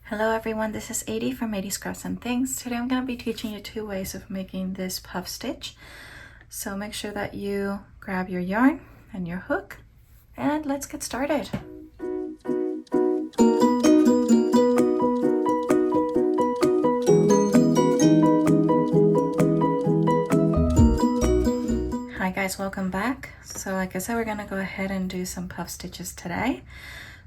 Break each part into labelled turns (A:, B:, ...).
A: Hello everyone, this is Adi from Adi's Crafts and Things. Today I'm going to be teaching you two ways of making this puff stitch. So make sure that you grab your yarn and your hook and let's get started. Hi guys, welcome back. So like I said, we're going to go ahead and do some puff stitches today.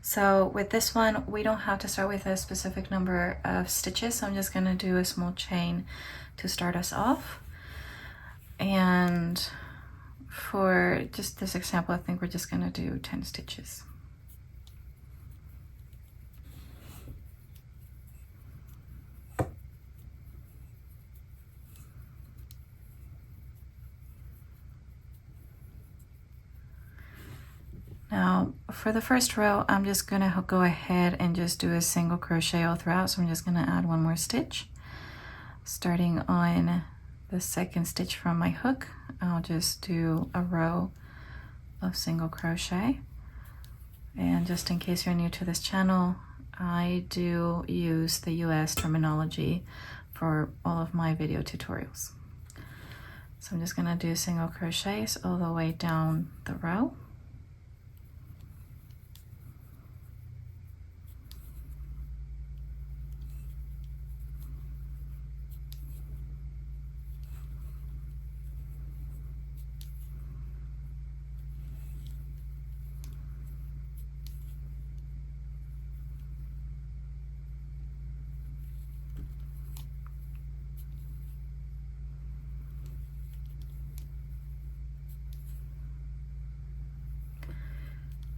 A: So with this one, we don't have to start with a specific number of stitches. So I'm just going to do a small chain to start us off. And for just this example, I think we're just going to do 10 stitches. Now for the first row, I'm just going to go ahead and just do a single crochet all throughout. So I'm just going to add one more stitch. Starting on the second stitch from my hook, I'll just do a row of single crochet. And just in case you're new to this channel, I do use the US terminology for all of my video tutorials. So I'm just going to do single crochets all the way down the row.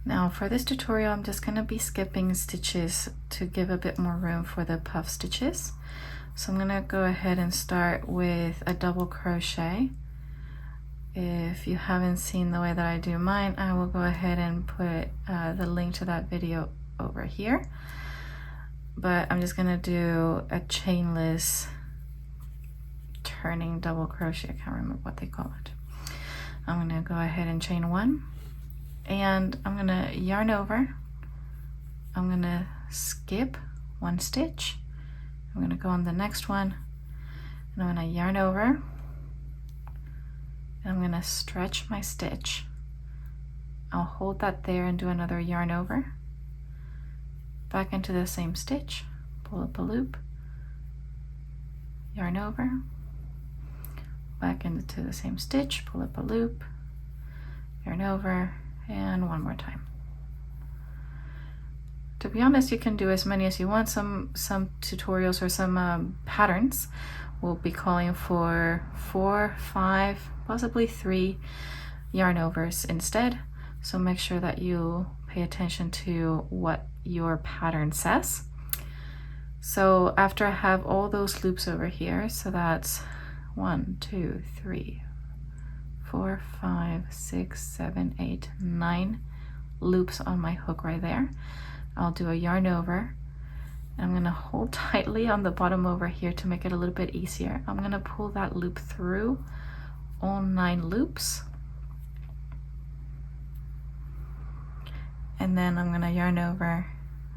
A: Now for this tutorial, I'm just going to be skipping stitches to give a bit more room for the puff stitches. So I'm going to go ahead and start with a double crochet. If you haven't seen the way that I do mine, I will go ahead and put the link to that video over here. But I'm just going to do a chainless turning double crochet. I can't remember what they call it. I'm going to go ahead and chain one. And I'm gonna yarn over. I'm gonna skip one stitch. I'm gonna go on the next one and I'm gonna yarn over and I'm gonna stretch my stitch. I'll hold that there and do another yarn over, back into the same stitch, pull up a loop, yarn over, back into the same stitch, pull up a loop, yarn over, and one more time. To be honest, you can do as many as you want. Some tutorials or some patterns will be calling for 4, 5, possibly 3 yarn overs instead. So make sure that you pay attention to what your pattern says. So after I have all those loops over here, so that's 1, 2, 3, 4, 5, 6, 7, 8, 9 loops on my hook right there. I'll do a yarn over. I'm going to hold tightly on the bottom over here to make it a little bit easier. I'm going to pull that loop through all 9 loops. And then I'm going to yarn over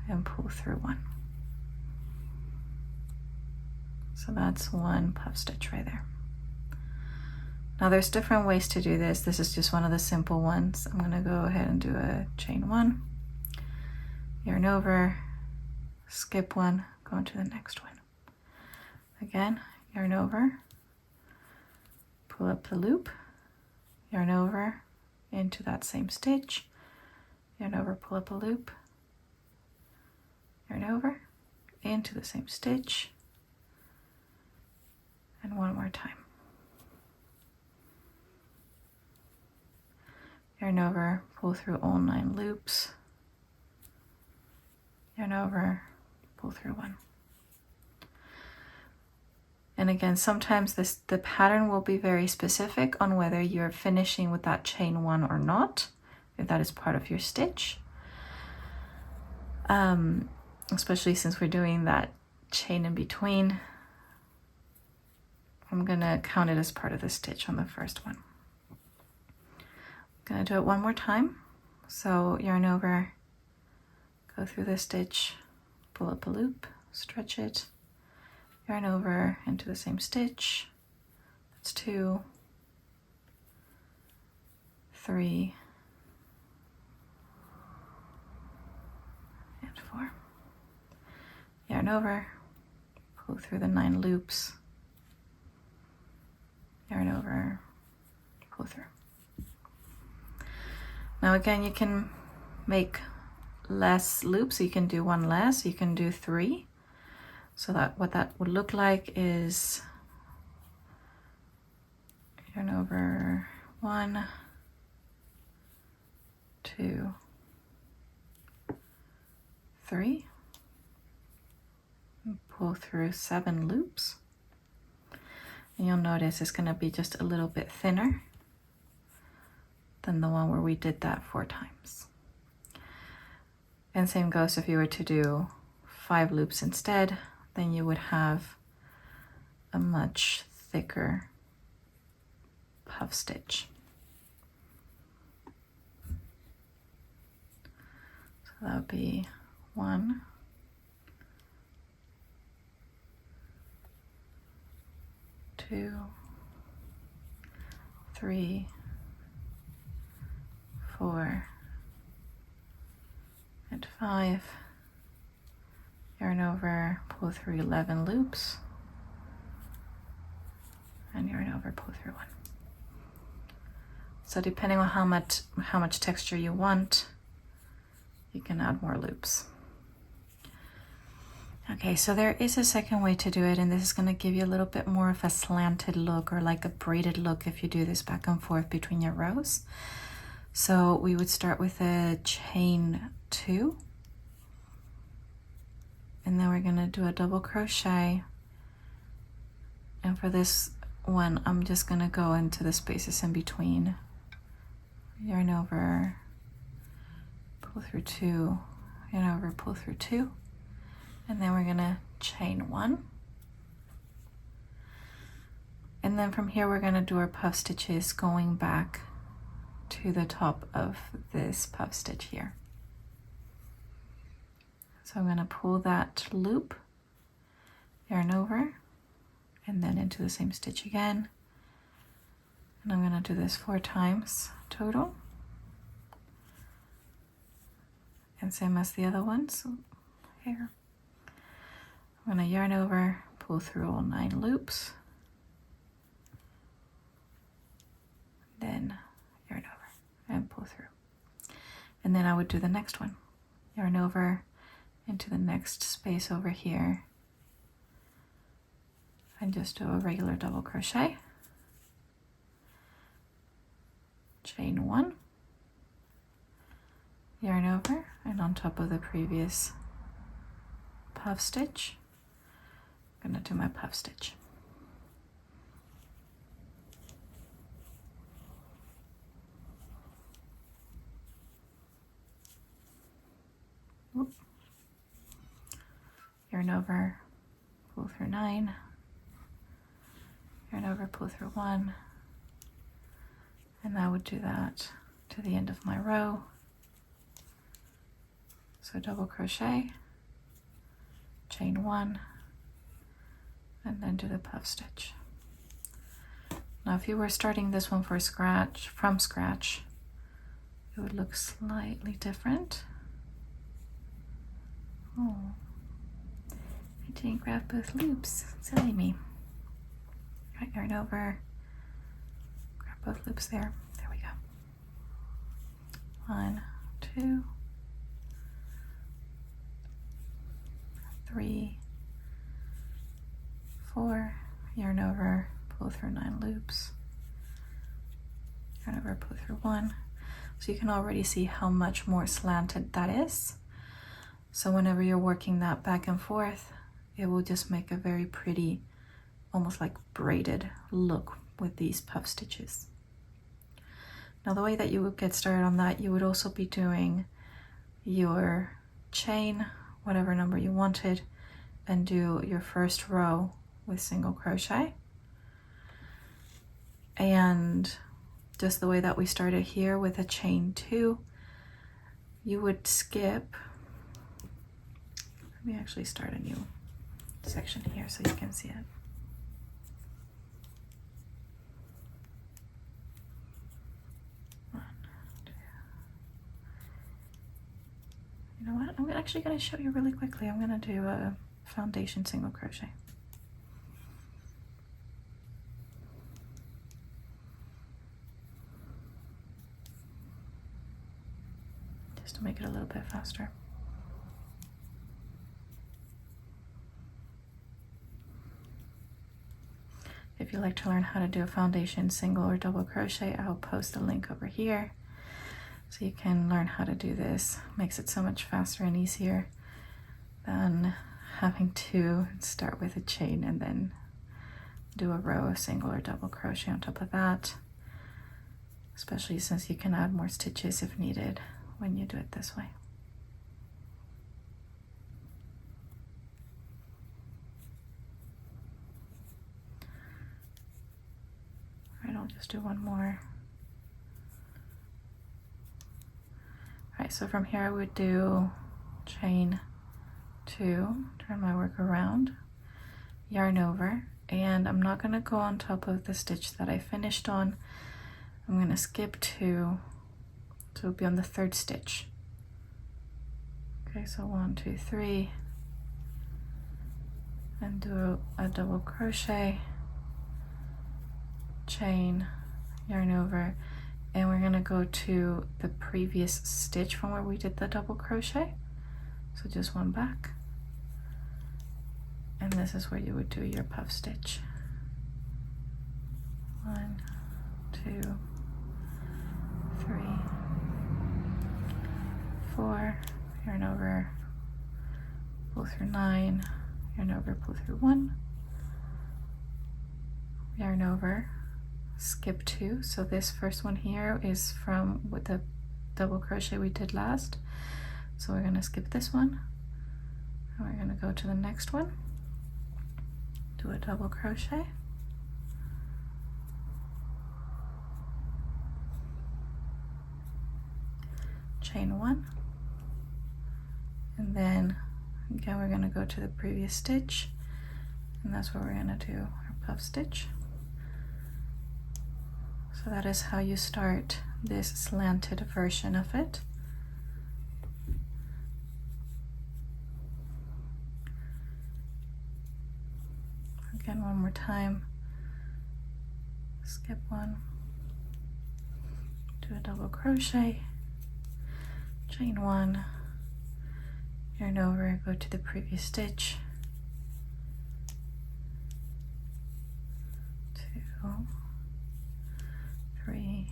A: and pull through one. So that's one puff stitch right there. Now there's different ways to do this. This is just one of the simple ones. I'm gonna go ahead and do a chain one, yarn over, skip one, go into the next one. Again, yarn over, pull up the loop, yarn over into that same stitch, yarn over, pull up a loop, yarn over into the same stitch, and one more time. Yarn over, pull through all 9 loops, yarn over, pull through one. And again, sometimes the pattern will be very specific on whether you're finishing with that chain one or not, if that is part of your stitch. Especially since we're doing that chain in between, I'm gonna count it as part of the stitch on the first one. Gonna do it one more time. So yarn over, go through the stitch, pull up a loop, stretch it, yarn over into the same stitch. That's 2, 3, and 4. Yarn over, pull through the 9 loops, yarn over, pull through. Now again, you can make less loops. You can do 1 less, you can do 3. So that what that would look like is yarn over 1, 2, 3, and pull through 7 loops. And you'll notice it's going to be just a little bit thinner than the one where we did that 4 times. And same goes if you were to do 5 loops instead, then you would have a much thicker puff stitch. So that would be 1, 2, 3, 4, and 5. Yarn over, pull through 11 loops, and yarn over, pull through 1. So depending on how much texture you want, you can add more loops. Okay, so there is a second way to do it, and this is going to give you a little bit more of a slanted look, or like a braided look if you do this back and forth between your rows. So we would start with a chain 2, and then we're going to do a double crochet. And for this one, I'm just going to go into the spaces in between. Yarn over, pull through 2, yarn over, pull through 2, and then we're going to chain 1. And then from here we're going to do our puff stitches going back to the top of this puff stitch here. So I'm going to pull that loop, yarn over, and then into the same stitch again. And I'm going to do this 4 times total. And same as the other ones here. I'm going to yarn over, pull through all 9 loops, then yarn over and pull through. And then I would do the next one. Yarn over into the next space over here and just do a regular double crochet. Chain 1, yarn over, and on top of the previous puff stitch, I'm going to do my puff stitch. Oop. Yarn over, pull through 9, yarn over, pull through 1, and I would do that to the end of my row. So double crochet, chain 1, and then do the puff stitch. Now if you were starting this one from scratch, it would look slightly different. Oh, I didn't grab both loops, silly me. Right, yarn over, grab both loops there. There we go. 1, 2, 3, 4, yarn over, pull through 9 loops, yarn over, pull through 1. So you can already see how much more slanted that is. So whenever you're working that back and forth, it will just make a very pretty, almost like braided look with these puff stitches. Now the way that you would get started on that, you would also be doing your chain, whatever number you wanted, and do your first row with single crochet. And just the way that we started here with a chain 2, you would skip. Let me actually start a new section here so you can see it. One, two. You know what? I'm actually going to show you really quickly. I'm going to do a foundation single crochet. Just to make it a little bit faster. If you'd like to learn how to do a foundation single or double crochet, I'll post a link over here so you can learn how to do this. Makes it so much faster and easier than having to start with a chain and then do a row of single or double crochet on top of that, especially since you can add more stitches if needed when you do it this way. I'll just do one more. All right, so from here I would do chain 2, turn my work around, yarn over, and I'm not going to go on top of the stitch that I finished on. I'm going to skip 2, so it'll be on the 3rd stitch. Okay, so 1, 2, 3, and do a double crochet, chain, yarn over, and we're going to go to the previous stitch from where we did the double crochet, so just one back, and this is where you would do your puff stitch. 1, 2, 3, 4, yarn over, pull through 9, yarn over, pull through 1, yarn over, skip 2. So this first one here is from with the double crochet we did last, so we're going to skip this one and we're going to go to the next one, do a double crochet, chain 1, and then again we're going to go to the previous stitch, and that's where we're going to do our puff stitch. So that is how you start this slanted version of it. Again, one more time, skip 1, do a double crochet, chain 1, yarn over, go to the previous stitch, 2, 3,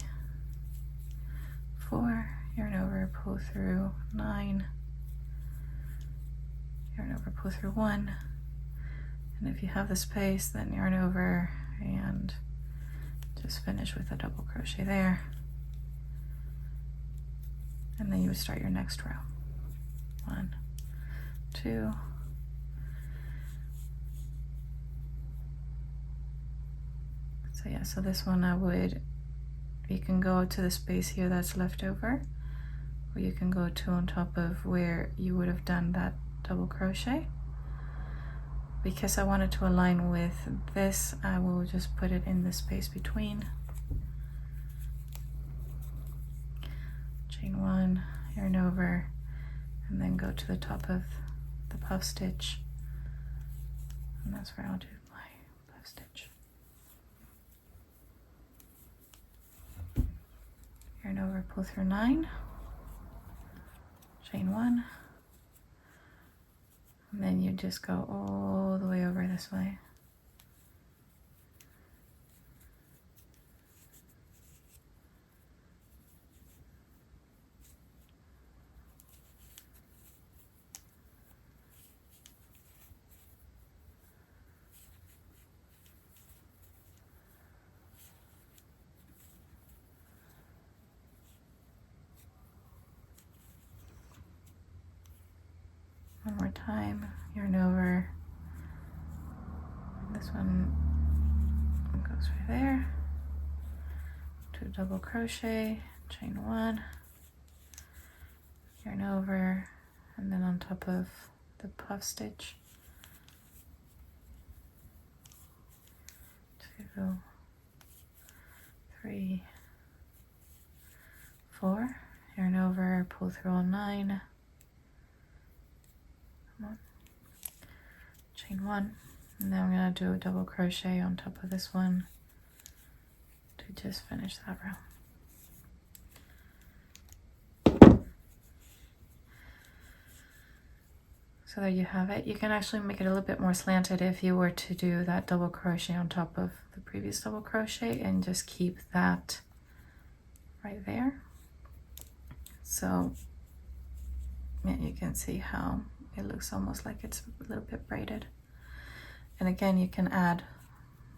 A: 4, yarn over, pull through 9, yarn over, pull through 1, and if you have the space, then yarn over and just finish with a double crochet there, and then you would start your next row. 1, 2, so yeah, so this one you can go to the space here that's left over, or you can go to on top of where you would have done that double crochet. Because I wanted to align with this, I will just put it in the space between. Chain 1, yarn over, and then go to the top of the puff stitch, and that's where I'll do my puff stitch. Yarn over, pull through 9, chain 1, and then you just go all the way over this way. One more time, yarn over. This one goes right there. Do a double crochet, chain 1, yarn over, and then on top of the puff stitch, 2, 3, 4, yarn over, pull through all 9, come on, chain 1, and then I'm going to do a double crochet on top of this one to just finish that row. So there you have it. You can actually make it a little bit more slanted if you were to do that double crochet on top of the previous double crochet and just keep that right there. So yeah, you can see how it looks almost like it's a little bit braided. And again, you can add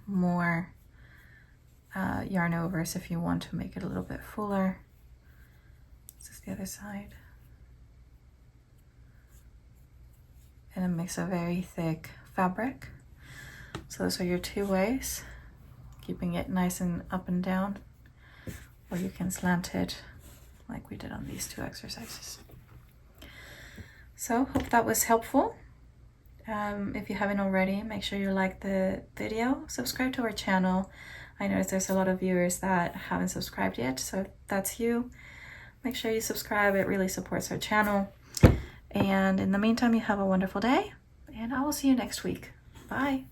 A: more yarn overs if you want to make it a little bit fuller. This is the other side. And it makes a very thick fabric. So those are your 2 ways, keeping it nice and up and down, or you can slant it like we did on these 2 exercises. So hope that was helpful. If you haven't already, make sure you like the video, subscribe to our channel. I noticed there's a lot of viewers that haven't subscribed yet, so if that's you, make sure you subscribe. It really supports our channel. And in the meantime, you have a wonderful day, and I will see you next week. Bye.